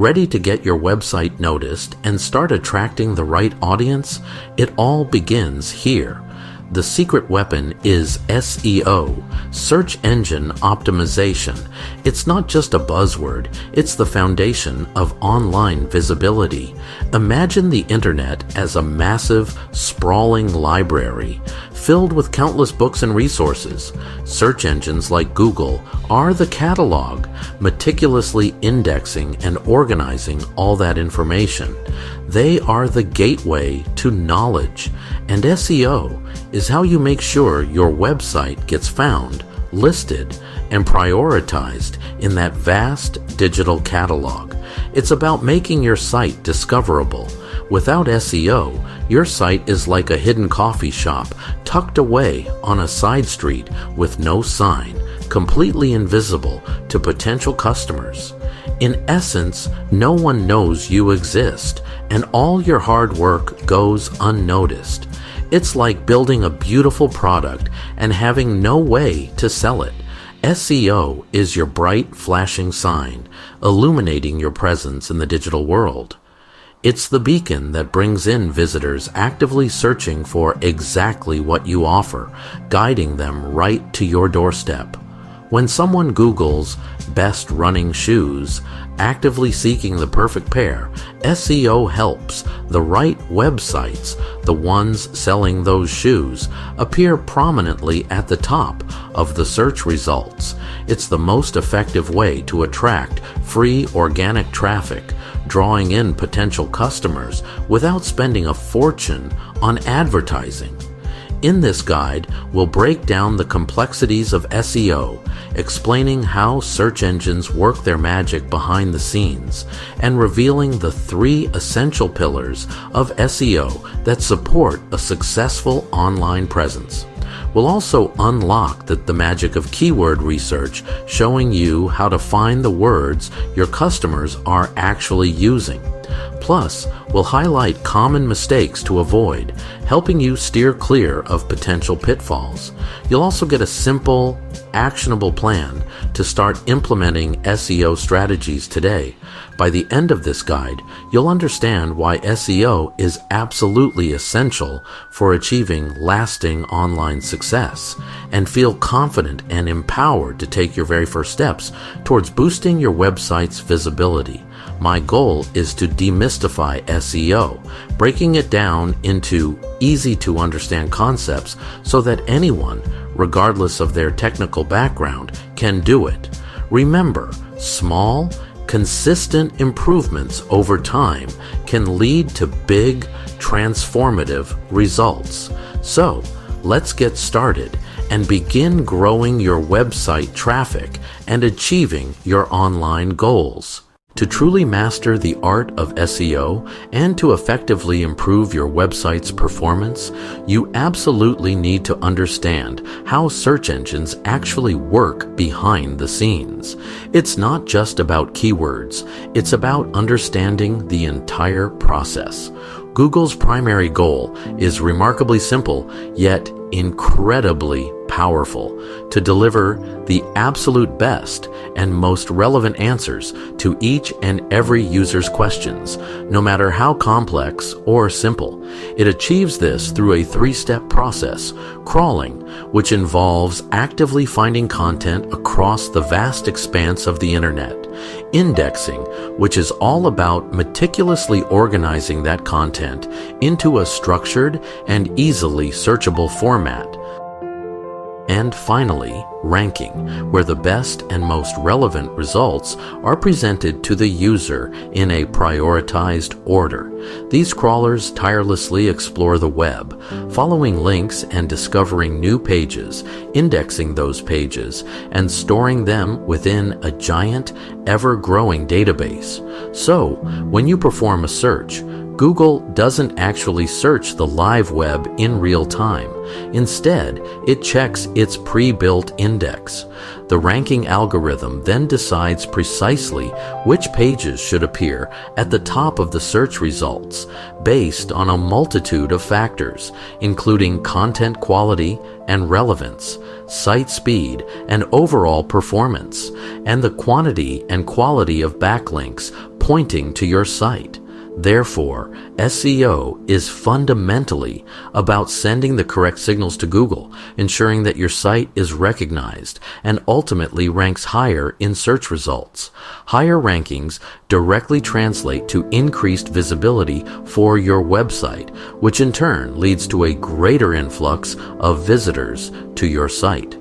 Ready to get your website noticed and start attracting the right audience? It all begins here. The secret weapon is SEO, search engine optimization. It's not just a buzzword, it's the foundation of online visibility. Imagine the internet as a massive, sprawling library filled with countless books and resources. Search engines like Google are the catalog, meticulously indexing and organizing all that information. They are the gateway to knowledge, and SEO is how you make sure your website gets found, listed, and prioritized in that vast digital catalog. It's about making your site discoverable. Without SEO, your site is like a hidden coffee shop tucked away on a side street with no sign, completely invisible to potential customers. In essence, no one knows you exist, and all your hard work goes unnoticed. It's like building a beautiful product and having no way to sell it. SEO is your bright, flashing sign, illuminating your presence in the digital world. It's the beacon that brings in visitors actively searching for exactly what you offer, guiding them right to your doorstep. When someone Googles best running shoes, actively seeking the perfect pair, SEO helps the right websites, the ones selling those shoes, appear prominently at the top of the search results. It's the most effective way to attract free organic traffic, drawing in potential customers without spending a fortune on advertising. In this guide, we'll break down the complexities of SEO, explaining how search engines work their magic behind the scenes, and revealing the 3 essential pillars of SEO that support a successful online presence. We'll also unlock the magic of keyword research, showing you how to find the words your customers are actually using. Plus, we'll highlight common mistakes to avoid, helping you steer clear of potential pitfalls. You'll also get a simple, actionable plan to start implementing SEO strategies today. By the end of this guide, you'll understand why SEO is absolutely essential for achieving lasting online success, and feel confident and empowered to take your very first steps towards boosting your website's visibility. My goal is to demystify SEO, breaking it down into easy-to-understand concepts so that anyone, regardless of their technical background, can do it. Remember, small, consistent improvements over time can lead to big, transformative results. So, let's get started and begin growing your website traffic and achieving your online goals. To truly master the art of SEO and to effectively improve your website's performance, you absolutely need to understand how search engines actually work behind the scenes. It's not just about keywords, it's about understanding the entire process. Google's primary goal is remarkably simple, yet incredibly powerful: to deliver the absolute best and most relevant answers to each and every user's questions, no matter how complex or simple. It achieves this through a 3-step process: crawling, which involves actively finding content across the vast expanse of the internet; indexing, which is all about meticulously organizing that content into a structured and easily searchable format; and finally, ranking, where the best and most relevant results are presented to the user in a prioritized order. These crawlers tirelessly explore the web, following links and discovering new pages, indexing those pages, and storing them within a giant, ever-growing database. So, when you perform a search, Google doesn't actually search the live web in real time. Instead, it checks its pre-built index. The ranking algorithm then decides precisely which pages should appear at the top of the search results based on a multitude of factors, including content quality and relevance, site speed and overall performance, and the quantity and quality of backlinks pointing to your site. Therefore, SEO is fundamentally about sending the correct signals to Google, ensuring that your site is recognized and ultimately ranks higher in search results. Higher rankings directly translate to increased visibility for your website, which in turn leads to a greater influx of visitors to your site.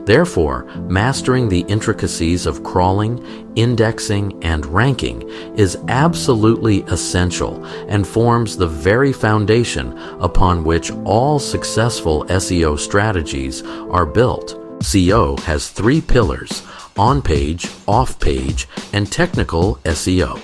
Therefore, mastering the intricacies of crawling, indexing, and ranking is absolutely essential and forms the very foundation upon which all successful SEO strategies are built. SEO has three pillars: on-page, off-page, and technical SEO.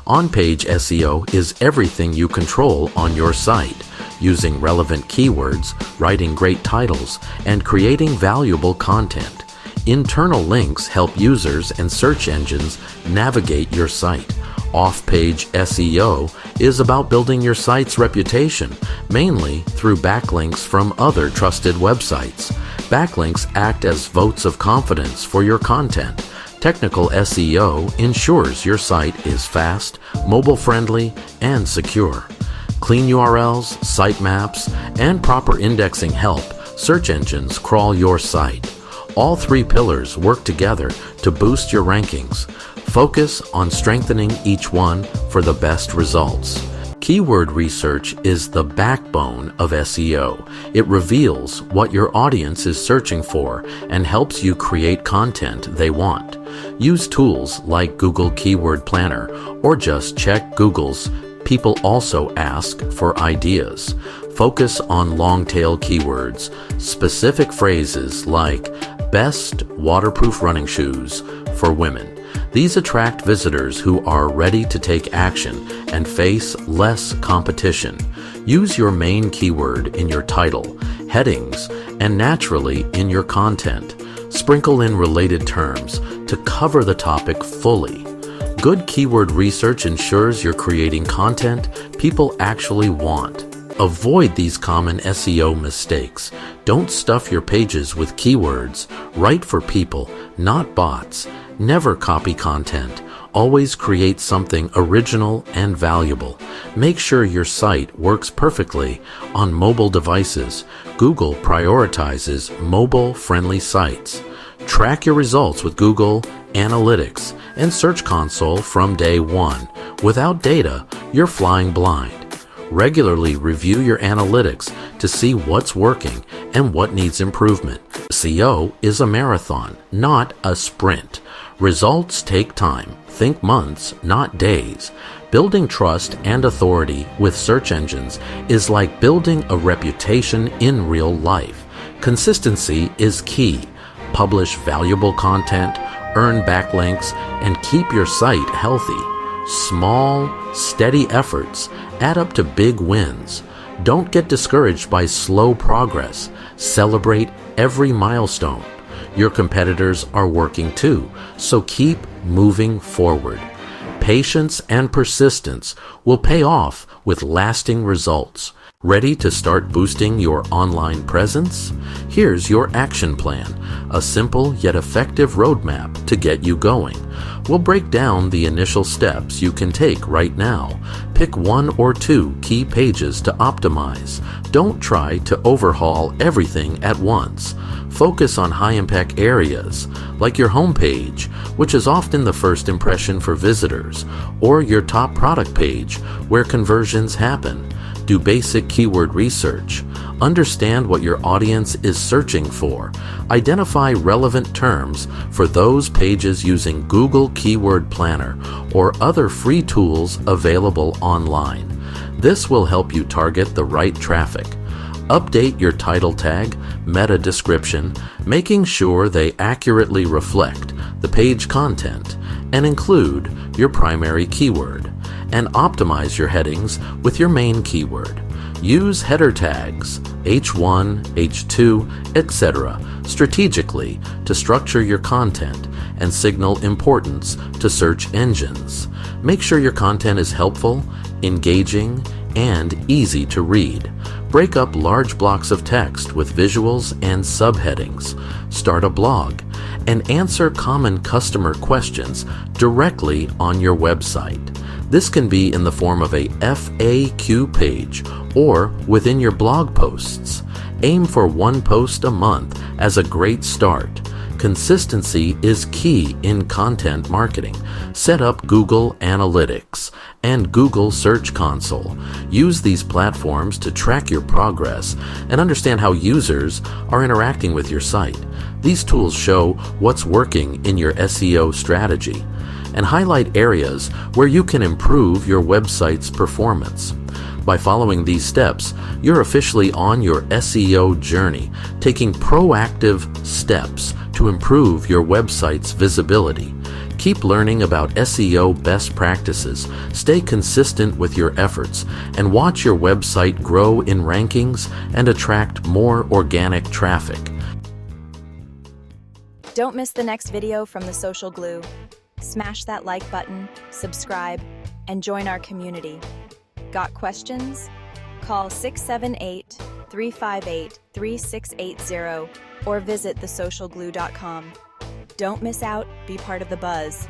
On-page SEO is everything you control on your site, using relevant keywords, writing great titles, and creating valuable content. Internal links help users and search engines navigate your site. Off-page SEO is about building your site's reputation, mainly through backlinks from other trusted websites. Backlinks act as votes of confidence for your content. Technical SEO ensures your site is fast, mobile-friendly, and secure. Clean URLs, sitemaps, and proper indexing help search engines crawl your site. All three pillars work together to boost your rankings. Focus on strengthening each one for the best results. Keyword research is the backbone of SEO. It reveals what your audience is searching for and helps you create content they want. Use tools like Google Keyword Planner or just check Google's People Also Ask for ideas. Focus on long-tail keywords, specific phrases like best waterproof running shoes for women. These attract visitors who are ready to take action and face less competition. Use your main keyword in your title, headings, and naturally in your content. Sprinkle in related terms to cover the topic fully. Good keyword research ensures you're creating content people actually want. Avoid these common SEO mistakes. Don't stuff your pages with keywords. Write for people, not bots. Never copy content. Always create something original and valuable. Make sure your site works perfectly on mobile devices. Google prioritizes mobile-friendly sites. Track your results with Google Analytics and Search Console from day one. Without data, you're flying blind. Regularly review your analytics to see what's working and what needs improvement. SEO is a marathon, not a sprint. Results take time. Think months, not days. Building trust and authority with search engines is like building a reputation in real life. Consistency is key. Publish valuable content, earn backlinks, and keep your site healthy. Small, steady efforts add up to big wins. Don't get discouraged by slow progress. Celebrate every milestone. Your competitors are working too, so keep moving forward. Patience and persistence will pay off with lasting results. Ready to start boosting your online presence? Here's your action plan, a simple yet effective roadmap to get you going. We'll break down the initial steps you can take right now. Pick one or two key pages to optimize. Don't try to overhaul everything at once. Focus on high-impact areas, like your homepage, which is often the first impression for visitors, or your top product page, where conversions happen. Do basic keyword research. Understand what your audience is searching for. Identify relevant terms for those pages using Google Keyword Planner or other free tools available online. This will help you target the right traffic. Update your title tag, meta description, making sure they accurately reflect the page content, and include your primary keyword. and optimize your headings with your main keyword. Use header tags, H1, H2, etc., strategically to structure your content and signal importance to search engines. Make sure your content is helpful, engaging, and easy to read. Break up large blocks of text with visuals and subheadings. Start a blog and answer common customer questions directly on your website. This can be in the form of a FAQ page or within your blog posts. Aim for one post a month as a great start. Consistency is key in content marketing. Set up Google Analytics and Google Search Console. Use these platforms to track your progress and understand how users are interacting with your site. These tools show what's working in your SEO strategy and highlight areas where you can improve your website's performance. By following these steps, you're officially on your SEO journey, taking proactive steps to improve your website's visibility. Keep learning about SEO best practices, stay consistent with your efforts, and watch your website grow in rankings and attract more organic traffic. Don't miss the next video from the Social Glue. Smash that like button, subscribe, and join our community. Got questions? Call 678-358-3680 or visit thesocialglue.com. Don't miss out, be part of the buzz.